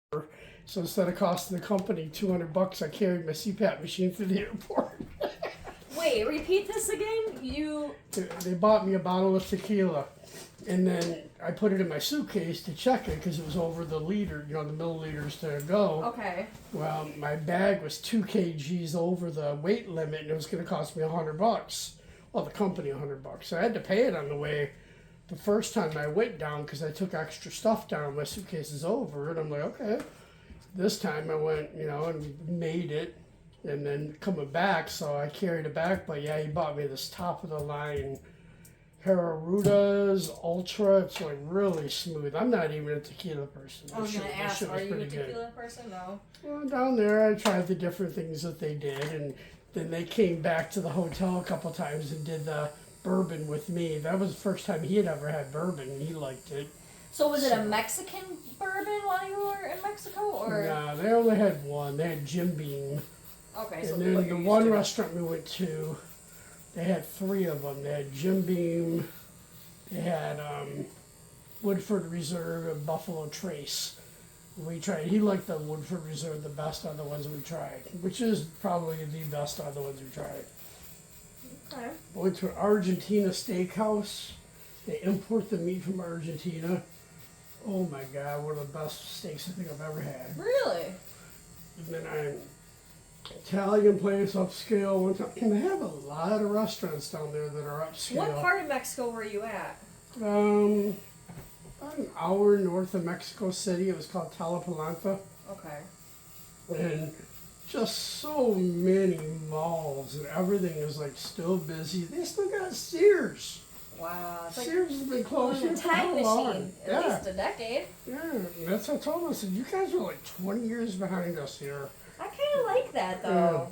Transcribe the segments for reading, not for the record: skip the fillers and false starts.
So instead of costing the company $200, I carried my CPAP machine through the airport. Wait, repeat this again? They bought me a bottle of tequila, and then I put it in my suitcase to check it because it was over the liter, the milliliters to go. Okay. Well, my bag was 2 kgs over the weight limit, and it was going to cost me $100. Well, the company $100. So I had to pay it on the way. The first time I went down because I took extra stuff down, my suitcase is over, and I'm like, okay. This time I went, and made it, and then coming back, so I carried it back. But yeah, he bought me this top of the line Hararuda's Ultra. It's like really smooth. I'm not even a tequila person. I was going to ask, are you a tequila person? No. Well, down there I tried the different things that they did, and then they came back to the hotel a couple times and did the bourbon with me. That was the first time he had ever had bourbon, and he liked it. So was it a Mexican bourbon while you were in Mexico, or? No, they only had one. They had Jim Beam. Okay, and so then the one restaurant we went to, they had 3 of them. They had Jim Beam, they had Woodford Reserve, and Buffalo Trace. We tried. He liked the Woodford Reserve the best out of the ones we tried, which is probably the best out of the ones we tried. Okay. We went to an Argentina steakhouse. They import the meat from Argentina. Oh my God, one of the best steaks I think I've ever had. Really? And then an Italian place upscale one time. And they have a lot of restaurants down there that are upscale. What part of Mexico were you at? About an hour north of Mexico City. It was called Talapalanta. Okay. And just so many malls and everything is like still busy. They still got Sears. Wow. It's like Sears has been closed a for time how long? machine. At least a decade. Yeah, and that's what I told them. I said, you guys are like 20 years behind us here. I kind of like that, though.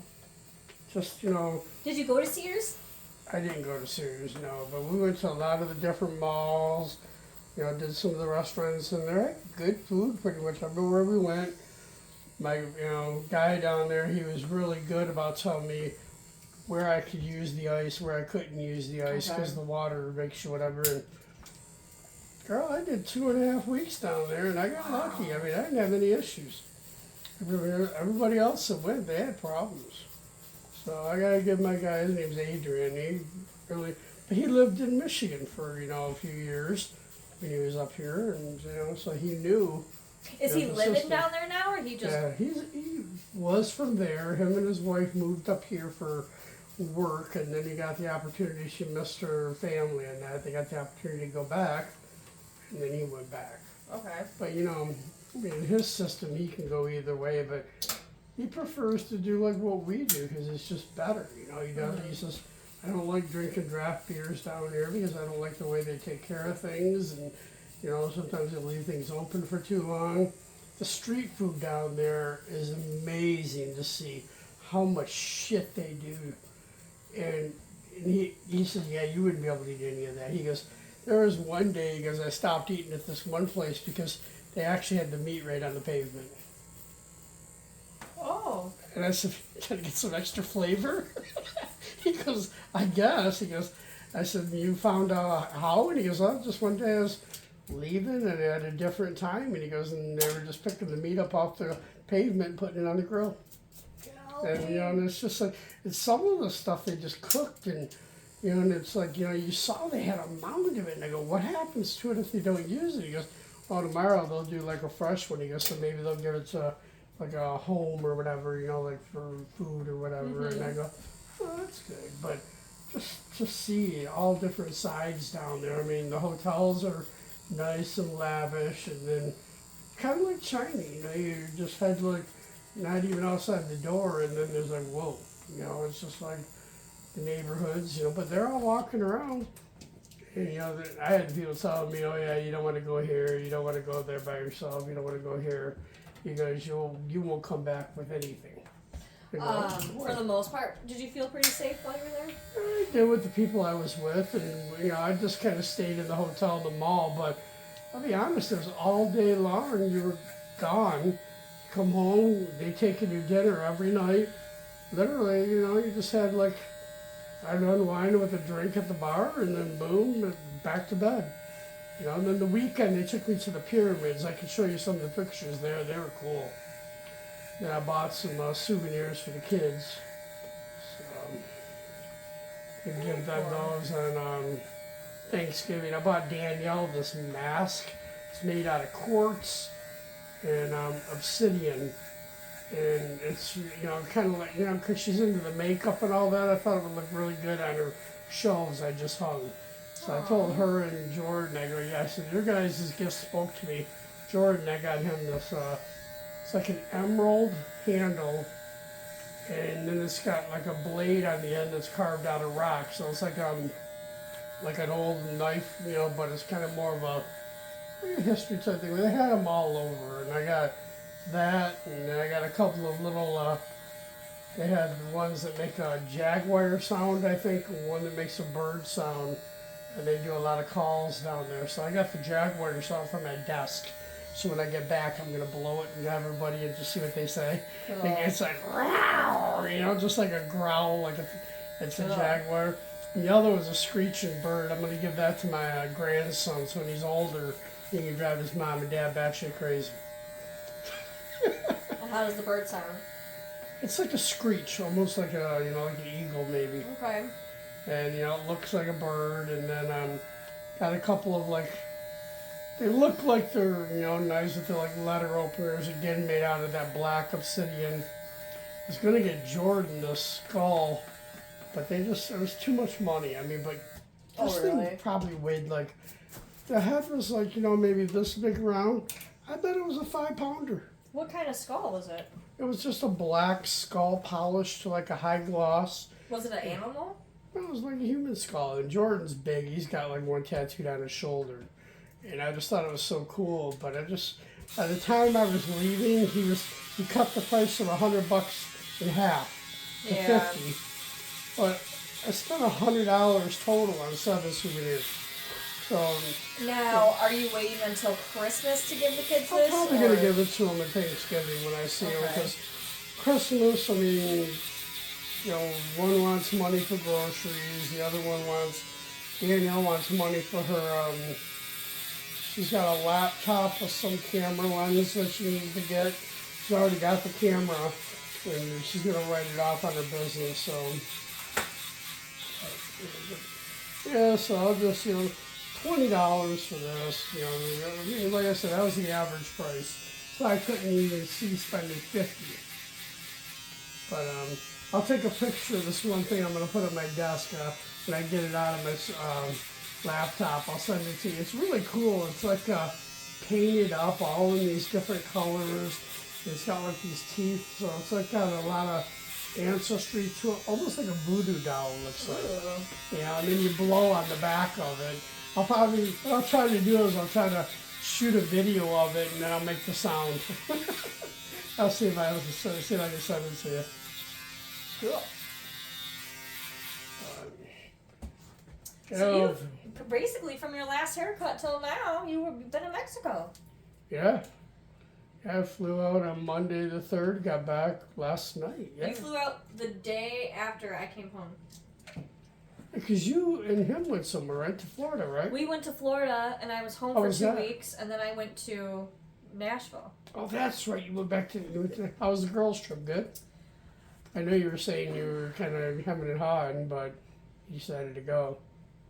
Just, Did you go to Sears? I didn't go to Sears, no, but we went to a lot of the different malls, did some of the restaurants, and they had good food pretty much everywhere we went. My, guy down there, he was really good about telling me where I could use the ice, where I couldn't use the ice, because the water makes you whatever. And girl, I did 2.5 weeks down there, and I got lucky. I mean, I didn't have any issues. Everybody else that went, they had problems. So I gotta give my guy, his name's Adrian. But he lived in Michigan for a few years when he was up here, and so he knew. Is he living down there now, or he just? Yeah, he was from there. Him and his wife moved up here for work, and then he got the opportunity. She missed her family, and that they got the opportunity to go back, and then he went back. Okay. But in his system, he can go either way, but he prefers to do like what we do because it's just better. He says, I don't like drinking draft beers down here because I don't like the way they take care of things, and sometimes they leave things open for too long. The street food down there is amazing to see how much shit they do. And he said, yeah, you wouldn't be able to eat any of that. He goes, there was one day, he goes, I stopped eating at this one place because they actually had the meat right on the pavement. Oh. And I said, can I get some extra flavor? He goes, I guess. He goes, I said, you found out how? And he goes, well, just one day I was leaving and at a different time. And he goes, and they were just picking the meat up off the pavement and putting it on the grill. And, and it's just like, it's some of the stuff they just cooked and, and it's like, you saw they had a mound of it. And I go, what happens to it if they don't use it? He goes, oh, tomorrow they'll do like a fresh one. He goes, so maybe they'll give it to like a home or whatever, like for food or whatever. Mm-hmm. And I go, oh, that's good. But just see all different sides down there. I mean, the hotels are nice and lavish, and then kind of like China, you just had like not even outside the door, and then there's like, whoa, it's just like the neighborhoods, but they're all walking around. And, I had people telling me, oh yeah, you don't want to go here, you don't want to go there by yourself, you don't want to go here. He goes, you won't come back with anything. For the most part, did you feel pretty safe while you were there? I did with the people I was with, and I just kind of stayed in the hotel, the mall. But I'll be honest, it was all day long. You were gone, come home, they take you to dinner every night. Literally, you just had like, I'd unwind with a drink at the bar, and then boom, back to bed. You know, and then the weekend they took me to the pyramids. I can show you some of the pictures there. They were cool. Then I bought some souvenirs for the kids. So, I give them those on Thanksgiving. I bought Danielle this mask. It's made out of quartz and obsidian. And it's, kind of like, because she's into the makeup and all that, I thought it would look really good on her shelves I just hung. So I told her and Jordan, I said, your guys' gift spoke to me. Jordan, I got him this, it's like an emerald handle, and then it's got like a blade on the end that's carved out of rock. So it's like an old knife, but it's kind of more of a history type thing. They had them all over, and I got that, and then I got a couple of little, they had the ones that make a jaguar sound, I think, and one that makes a bird sound. And they do a lot of calls down there. So I got the jaguar sound from my desk. So when I get back, I'm going to blow it and have everybody and just see what they say. Cool. And it's like, growl, just like a growl, like it's a jaguar. And the other was a screeching bird. I'm going to give that to my grandson, so when he's older, he can drive his mom and dad batshit crazy. And how does the bird sound? It's like a screech, almost like like an eagle maybe. Okay. And it looks like a bird, and then got a couple of they look like they're nice, but they're like letter openers, again made out of that black obsidian. I was gonna get Jordan this skull, but it was too much money. I mean, but this thing probably weighed the head was maybe this big around. I bet it was a 5-pounder. What kind of skull was it? It was just a black skull polished to like a high gloss. Was it an animal? It was like a human skull, and Jordan's big. He's got one tattooed on his shoulder, and I just thought it was so cool. But by the time I was leaving, he cut the price of $100 in half to $50. But I spent $100 total on 7 souvenirs. So now, are you waiting until Christmas to give the kids I'm this? probably gonna give it to them at Thanksgiving when I see them, because Christmas, I mean. One wants money for groceries, the other one Danielle wants money for her, she's got a laptop with some camera lens that she needs to get. She's already got the camera, and she's going to write it off on her business, so. Yeah, so I'll just, $20 for this, like I said, that was the average price. So I couldn't even see spending $50. But, I'll take a picture of this one thing I'm going to put on my desk when I get it out of my laptop. I'll send it to you. It's really cool. It's like painted up all in these different colors. It's got these teeth, so it's got a lot of ancestry to it, almost like a voodoo doll looks like. And then you blow on the back of it. What I'll try to do is I'll try to shoot a video of it, and then I'll make the sound. I'll see if I can send it to you. Cool. So you basically, from your last haircut till now, you've been in Mexico. Yeah. I flew out on Monday the 3rd, got back last night. Yeah. You flew out the day after I came home. Because you and him went somewhere, right? To Florida, right? We went to Florida, and I was home for 2 weeks, and then I went to Nashville. Oh, that's right. You went back to... How was the girls' trip? Good? I know you were saying you were kind of having it hard, but you decided to go.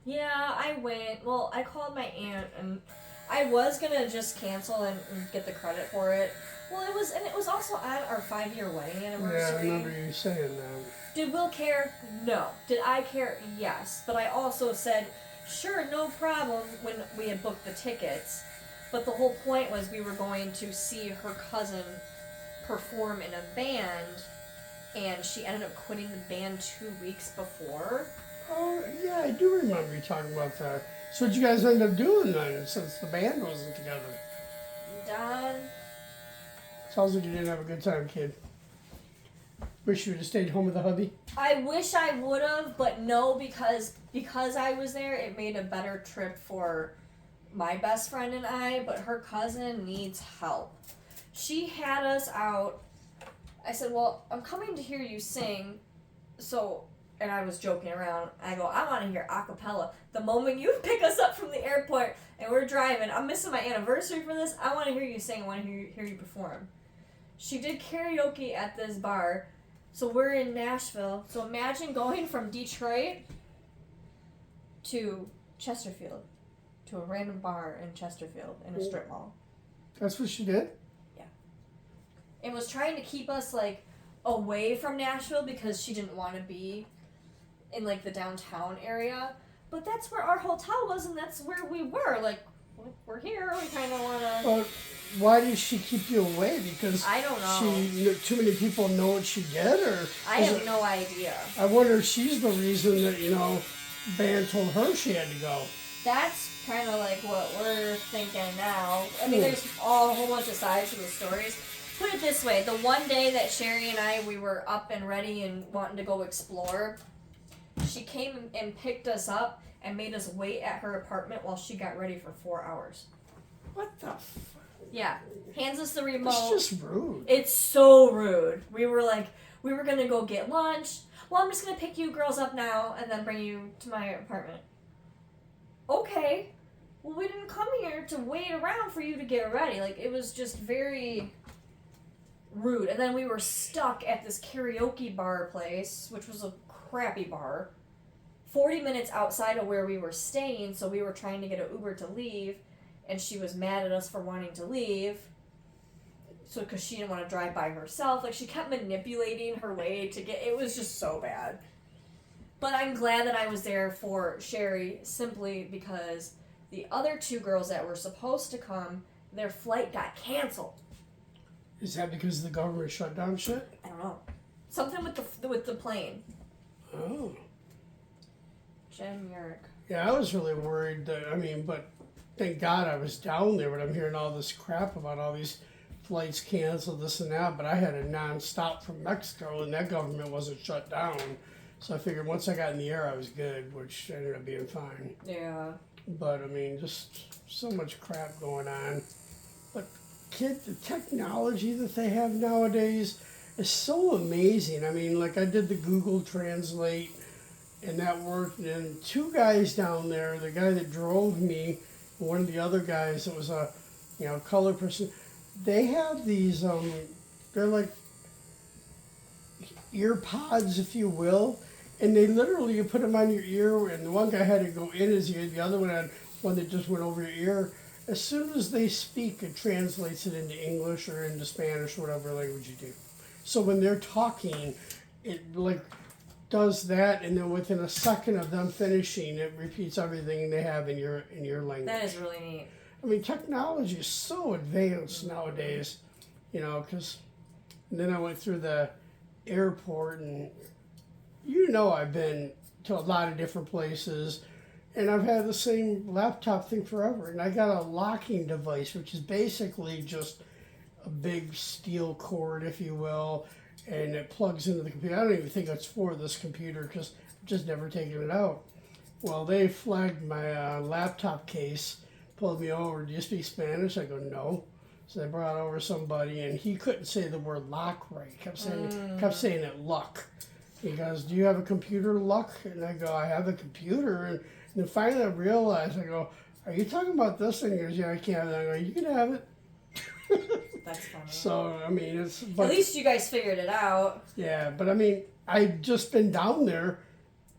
Yeah, I went. Well, I called my aunt, and I was going to just cancel and get the credit for it. Well, it was also at our 5-year wedding anniversary. Yeah, I remember you saying that. Did Will care? No. Did I care? Yes. But I also said, sure, no problem, when we had booked the tickets. But the whole point was we were going to see her cousin perform in a band, and she ended up quitting the band 2 weeks before. Oh, yeah, I do remember you talking about that. So what you guys ended up doing then, since the band wasn't together? Done. Sounds like you didn't have a good time, kid. Wish you would have stayed home with the hubby? I wish I would have, but no, because I was there, it made a better trip for my best friend and I, but her cousin needs help. She had us out. I said, well, I'm coming to hear you sing, so and I was joking around. I go, I want to hear a cappella. The moment you pick us up from the airport and we're driving, I'm missing my anniversary for this. I want to hear you sing. I want to hear you perform. She did karaoke at this bar. So we're in Nashville. So imagine going from Detroit to Chesterfield, to a random bar in Chesterfield in a strip mall. That's what she did? Yeah. And was trying to keep us, like, away from Nashville because she didn't want to be in, like, the downtown area. But that's where our hotel was, and that's where we were. Like, we're here. We kind of want to... Well, why did she keep you away? Because I don't know. Too many people know what she did? Or I have no idea. I wonder if she's the reason that, band told her she had to go. That's kind of like what we're thinking now. I mean, there's a whole bunch of sides to the stories. Put it this way, the one day that Sherry and I, we were up and ready and wanting to go explore, she came and picked us up and made us wait at her apartment while she got ready for 4 hours. What the fuck? Yeah. Hands us the remote. It's just rude. It's so rude. We were going to go get lunch. Well, I'm just going to pick you girls up now and then bring you to my apartment. Okay. Well, we didn't come here to wait around for you to get ready. Like, it was just very rude. And then we were stuck at this karaoke bar place, which was a crappy bar, 40 minutes outside of where we were staying, so we were trying to get an Uber to leave, and she was mad at us for wanting to leave, so because she didn't want to drive by herself. Like, she kept manipulating her way to get... It was just so bad. But I'm glad that I was there for Sherry, simply because the other two girls that were supposed to come, their flight got canceled. Is that because the government shut down shit? I don't know. Something with the plane. Oh. Jen Yerrick. Yeah, I was really worried that, but thank God I was down there, but I'm hearing all this crap about all these flights canceled, this and that, but I had a non-stop from Mexico, and that government wasn't shut down. So I figured once I got in the air, I was good, which ended up being fine. Yeah. But, just so much crap going on. But, the technology that they have nowadays is so amazing. I did the Google Translate, and that worked. And two guys down there, the guy that drove me, one of the other guys that was a, color person, they have these, they're like ear pods, if you will, and they literally, you put them on your ear, and the one guy had to go in his ear, the other one had one that just went over your ear. As soon as they speak, it translates it into English or into Spanish, whatever language you do. So when they're talking, it does that, and then within a second of them finishing, it repeats everything they have in your language. That is really neat. Technology is so advanced nowadays, because then I went through the airport, and I've been to a lot of different places, and I've had the same laptop thing forever, and I got a locking device, which is basically just a big steel cord, if you will, and it plugs into the computer. I don't even think it's for this computer, because I've just never taken it out. Well, they flagged my laptop case, pulled me over. Do you speak Spanish? I go, no. So they brought over somebody, and he couldn't say the word lock right. He kept saying it luck. He goes, do you have a computer, luck? And I go, I have a computer. And then finally I realized, I go, are you talking about this? And he goes, yeah, I can. And I go, you can have it. That's funny. So, it's... But at least you guys figured it out. Yeah, but I'd just been down there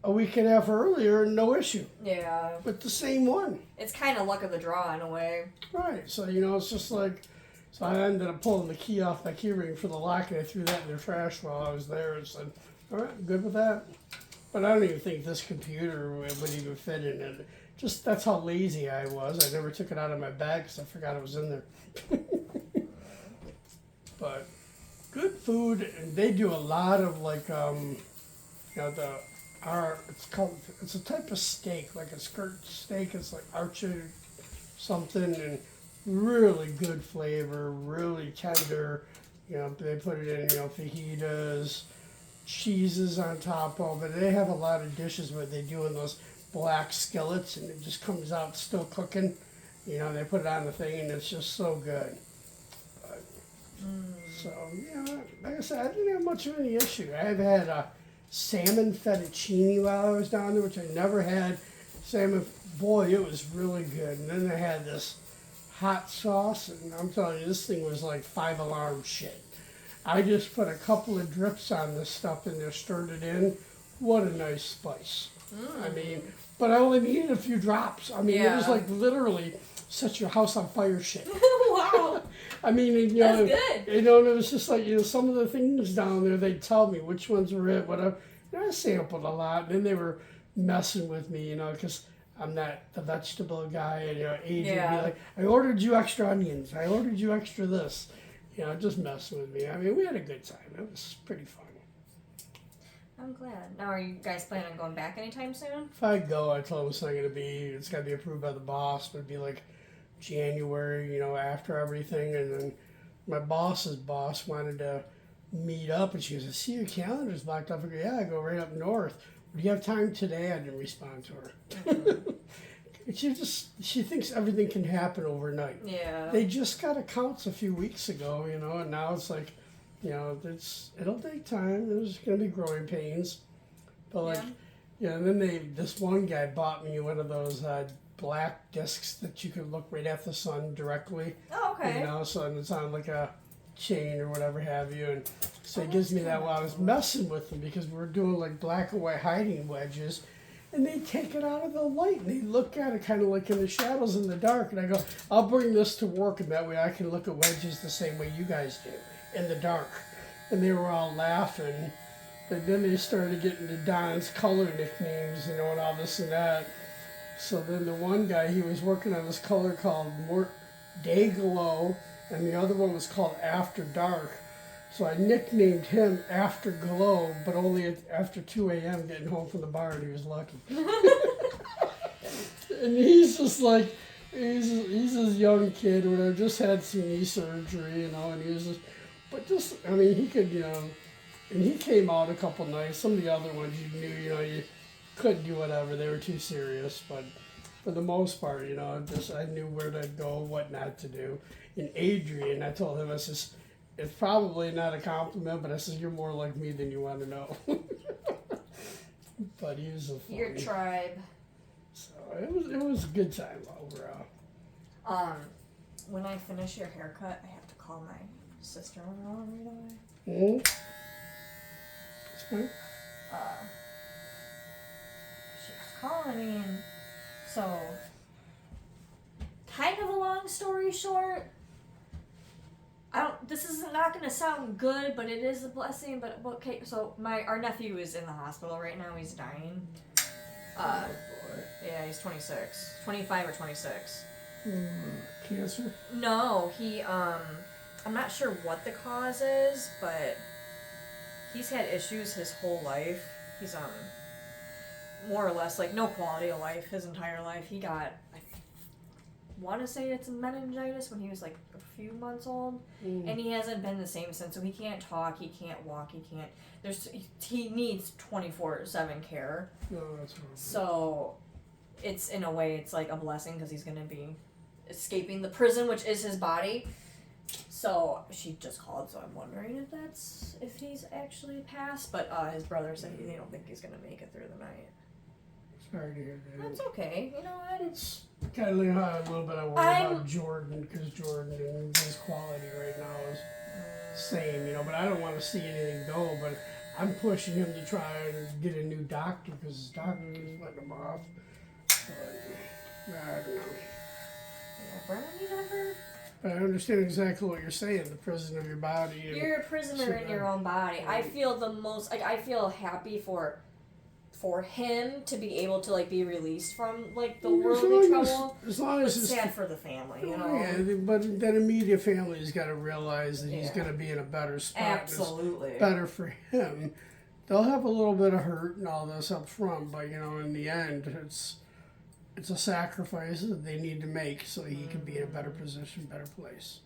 a week and a half earlier, and no issue. Yeah. With the same one. It's kind of luck of the draw in a way. Right. So, it's just like... So I ended up pulling the key off my key ring for the lock, and I threw that in the trash while I was there and said, all right, good with that. But I don't even think this computer would even fit in it. Just, that's how lazy I was. I never took it out of my bag because I forgot it was in there. But good food, and they do a lot of it's a type of steak, like a skirt steak. It's like archer something, and really good flavor, really tender. They put it in, fajitas, cheeses on top of it. They have a lot of dishes where they do in those black skillets, and it just comes out still cooking. They put it on the thing, and it's just so good. But, so, like I said, I didn't have much of any issue. I've had salmon fettuccine while I was down there, which I never had. Salmon, boy, it was really good. And then they had this hot sauce, and I'm telling you, this thing was like 5-alarm shit. I just put a couple of drips on this stuff in there, stirred it in. What a nice spice. I mean, but I only needed a few drops. I mean, it was like literally set your house on fire shit. Wow. I mean, That's good. and it was just like, some of the things down there, they'd tell me which ones were it, whatever. I sampled a lot, and then they were messing with me, because I'm not the vegetable guy, and, Adrian would be like, I ordered you extra onions, I ordered you extra this, just messing with me. I mean, we had a good time. It was pretty fun. I'm glad. Now, are you guys planning on going back anytime soon? If I go, I told him it's got to be approved by the boss, but it'd be like January, after everything. And then my boss's boss wanted to meet up, and she goes, I see your calendar's blocked up. I go, yeah, I go right up north. Do you have time today? I didn't respond to her. She thinks everything can happen overnight. Yeah. They just got accounts a few weeks ago, and now it's like, it'll take time. There's going to be growing pains. But and then this one guy bought me one of those black discs that you could look right at the sun directly. Oh, okay. So it's on like a chain or whatever have you. And so he gives me that while I was messing with them, because we're doing like black and white hiding wedges. And they take it out of the light and they look at it kind of like in the shadows in the dark. And I go, I'll bring this to work, and that way I can look at wedges the same way you guys do, in the dark. And they were all laughing. But then they started getting to Don's color nicknames, and all this and that. So then the one guy, he was working on this color called Day Glow, and the other one was called After Dark. So I nicknamed him After Glow, but only after 2 a.m. getting home from the bar, and he was lucky. And he's just like, he's this young kid who just had some knee surgery, and he was just, he could, and he came out a couple nights. Some of the other ones you knew, you couldn't do whatever, they were too serious, but for the most part, I knew where to go, what not to do. And Adrian, I told him, I says, it's probably not a compliment, but I said, you're more like me than you want to know. But he was a funny. Your tribe. So it was a good time overall. When I finish your haircut, I have to call my sister-in-law right away. Mm-hmm. That's fine. She was calling me, and so, kind of a long story short, this is not going to sound good, but it is a blessing, but okay, so our nephew is in the hospital right now, he's dying. Boy. Yeah, he's 25 or 26. Cancer? No, I'm not sure what the cause is, but he's had issues his whole life. He's, more or less, like, no quality of life his entire life. He got, I want to say it's meningitis when he was, like, a few months old, and he hasn't been the same since, so he can't talk, he can't walk, he needs 24/7 care. No, that's horrible. So, in a way, it's like a blessing, because he's going to be escaping the prison, which is his body. So she just called, so I'm wondering if he's actually passed. But his brother said they don't think he's gonna make it through the night. Sorry to hear that. That's okay. You know what? It's kind of a little bit I worry about Jordan, because Jordan and his quality right now is same, But I don't want to see anything go. But I'm pushing him to try and get a new doctor, because his doctor is letting him off. But I don't know. Brennan, you never. But I understand exactly what you're saying, the prison of your body. You're a prisoner in your own body. I feel I feel happy for him to be able to, like, be released from, like, the worldly trouble. As long as it's sad for the family, Yeah, but that immediate family's got to realize that he's going to be in a better spot. Absolutely. It's better for him. They'll have a little bit of hurt and all this up front, but, in the end, it's a sacrifice that they need to make so he can be in a better position, better place.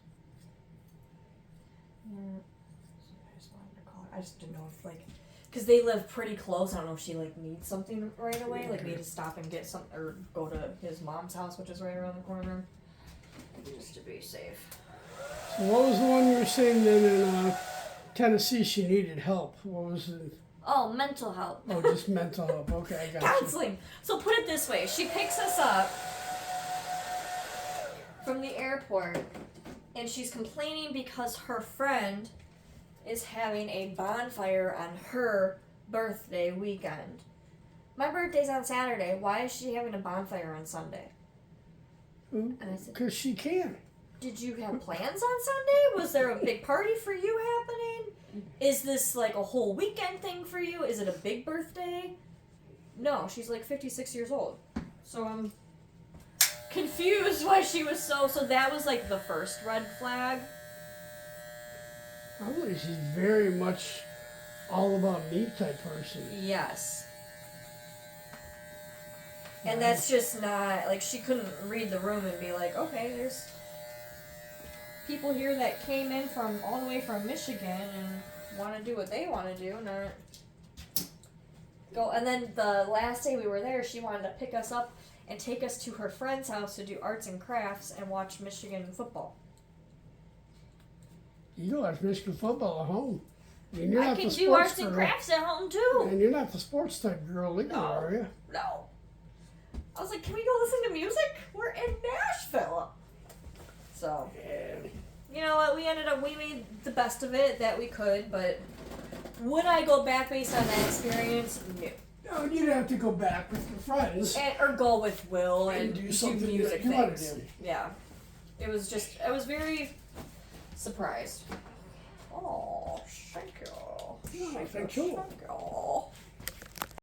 Yeah. I just wanted to call her. I just didn't know if, like, because they live pretty close. I don't know if she, like, needs something right away. Like, need to stop and get some, or go to his mom's house, which is right around the corner, just to be safe. So what was the one you were saying then in Tennessee? She needed help. What was it? Oh, mental health. Oh, just mental health. Okay, I got you. Counseling. So put it this way. She picks us up from the airport, and she's complaining because her friend is having a bonfire on her birthday weekend. My birthday's on Saturday. Why is she having a bonfire on Sunday? And I said, Because she can. did you have plans on Sunday? Was there a big party for you happening? Is this like a whole weekend thing for you? Is it a big birthday? No, she's like 56 years old. So I'm confused why she was so that was like the first red flag. I believe she's very much all about me type person. Yes. And that's just not, like, she couldn't read the room and be like, okay, there's people here that came in from all the way from Michigan and want to do what they want to do, not go. And then the last day we were there, she wanted to pick us up and take us to her friend's house to do arts and crafts and watch Michigan football. You can watch Michigan football at home. And you're I not can the do sports arts and girl. crafts at home too. And you're not the sports type girl either, No. are you? No. I was like, can we go listen to music? We're in Nashville. So, Yeah. you know what? We made the best of it that we could, but would I go back based on that experience? No. No, you'd have to go back with your friends. Or go with Will and And do do something music that you wanna things. do. Yeah. It was just, I was very surprised. Oh, thank you. Oh, thank you. Thank you.